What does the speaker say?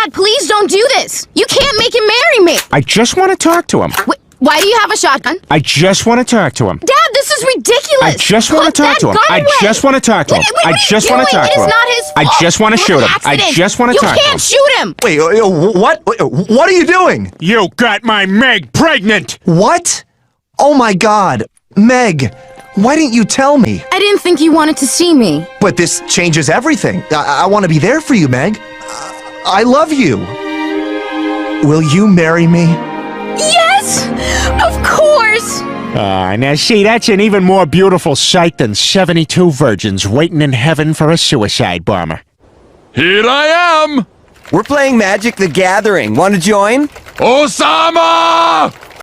Dad, please don't do this. You can't make him marry me. I just want to talk to him. Why do you have a shotgun? I just want to talk to him. Dad, this is ridiculous. I just want to talk to him. I just want to talk to him. I just want to talk to him. It is not his fault. I just want to shoot him. I just want to talk to him. You can't shoot him. Wait, what? What are you doing? You got my Meg pregnant! What? Oh my God. Meg, why didn't you tell me? I didn't think you wanted to see me. But this changes everything. I want to be there for you, Meg. I love you. Will you marry me? Yes, of course. Now see, that's an even more beautiful sight than 72 virgins waiting in heaven for a suicide bomber. Here I am! We're playing Magic the Gathering. Want to join? Osama!